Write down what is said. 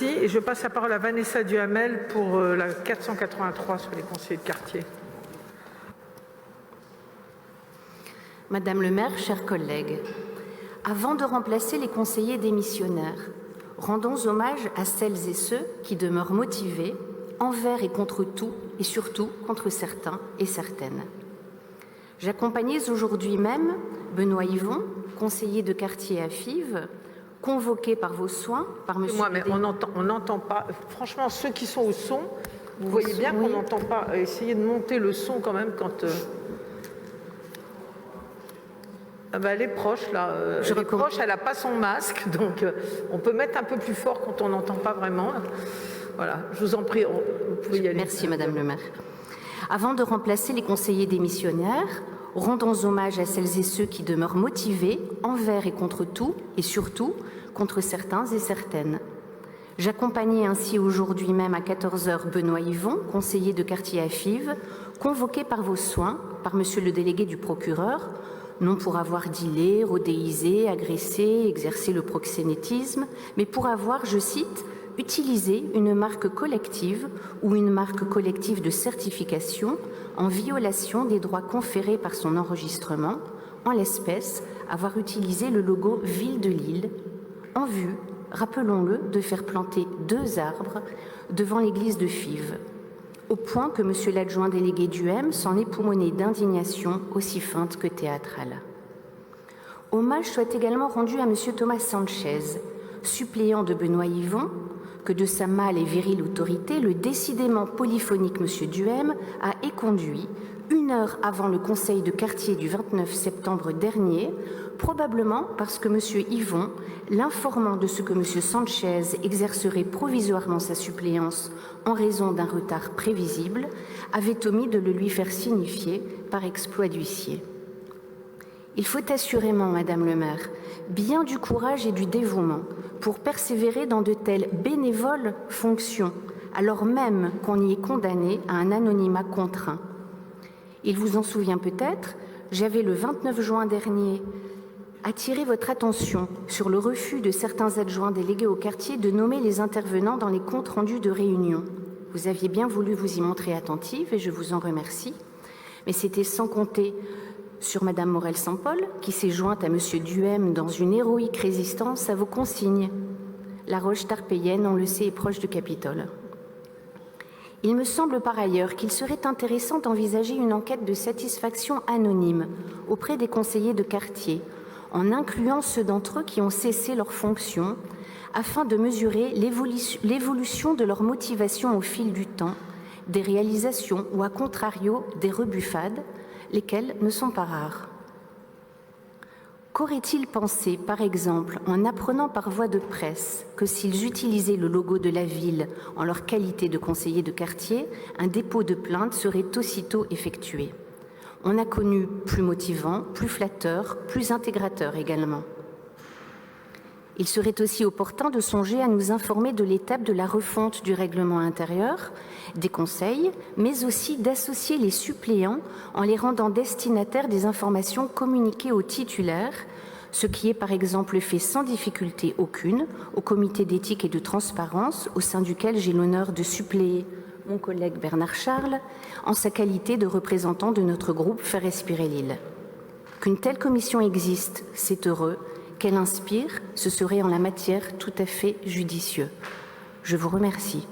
Et je passe la parole à Vanessa Duhamel pour la 483 sur les conseillers de quartier. Madame le maire, chers collègues, avant de remplacer les conseillers démissionnaires, rendons hommage à celles et ceux qui demeurent motivés envers et contre tout, et surtout contre certains et certaines. J'accompagnais aujourd'hui même Benoît Yvon, conseiller de quartier à Fives, convoqué par vos soins, par monsieur... Moi, mais on n'entend pas. Franchement, ceux qui sont au son, vous voyez bien qu'on n'entend pas. Essayez de monter le son quand même quand... Ah ben, elle est proche, là. Elle est proche, elle n'a pas son masque, donc on peut mettre un peu plus fort quand on n'entend pas vraiment. Voilà, je vous en prie, vous pouvez y aller. Merci, Madame le maire. Avant de remplacer les conseillers démissionnaires, rendons hommage à celles et ceux qui demeurent motivés envers et contre tout, et surtout contre certains et certaines. J'accompagnais ainsi aujourd'hui même à 14 h Benoît Yvon, conseiller de quartier à Fives, convoqué par vos soins, par monsieur le délégué du procureur, non pour avoir dealé, rodéisé, agressé, exercé le proxénétisme, mais pour avoir, je cite, utilisé une marque collective ou une marque collective de certification en violation des droits conférés par son enregistrement, en l'espèce, avoir utilisé le logo Ville de Lille, en vue, rappelons-le, de faire planter 2 arbres devant l'église de Fives, au point que monsieur l'adjoint délégué du M s'en époumonait d'indignation aussi feinte que théâtrale. Hommage soit également rendu à monsieur Thomas Sanchez, suppléant de Benoît Yvon, que de sa mâle et virile autorité, le décidément polyphonique monsieur Duhem a éconduit, 1 heure avant le conseil de quartier du 29 septembre dernier, probablement parce que monsieur Yvon, l'informant de ce que monsieur Sanchez exercerait provisoirement sa suppléance en raison d'un retard prévisible, avait omis de le lui faire signifier par exploit d'huissier. Il faut assurément, Madame le maire, bien du courage et du dévouement pour persévérer dans de telles bénévoles fonctions, alors même qu'on y est condamné à un anonymat contraint. Il vous en souvient peut-être, j'avais le 29 juin dernier attiré votre attention sur le refus de certains adjoints délégués au quartier de nommer les intervenants dans les comptes rendus de réunion. Vous aviez bien voulu vous y montrer attentive et je vous en remercie, mais c'était sans compter sur Madame Morel-Saint-Paul, qui s'est jointe à Monsieur Duhem dans une héroïque résistance à vos consignes. La Roche-Tarpéienne, on le sait, est proche du Capitole. Il me semble par ailleurs qu'il serait intéressant d'envisager une enquête de satisfaction anonyme auprès des conseillers de quartier, en incluant ceux d'entre eux qui ont cessé leurs fonctions, afin de mesurer l'évolution de leur motivation au fil du temps, des réalisations ou, à contrario, des rebuffades, lesquels ne sont pas rares. Qu'auraient-ils pensé, par exemple, en apprenant par voie de presse que s'ils utilisaient le logo de la ville en leur qualité de conseiller de quartier, un dépôt de plainte serait aussitôt effectué? On a connu plus motivant, plus flatteur, plus intégrateur également. Il serait aussi opportun de songer à nous informer de l'étape de la refonte du règlement intérieur, des conseils, mais aussi d'associer les suppléants en les rendant destinataires des informations communiquées aux titulaires, ce qui est par exemple fait sans difficulté aucune au comité d'éthique et de transparence au sein duquel j'ai l'honneur de suppléer mon collègue Bernard Charles en sa qualité de représentant de notre groupe Faire respirer l'île. Qu'une telle commission existe, c'est heureux. Qu'elle inspire, ce serait en la matière tout à fait judicieux. Je vous remercie.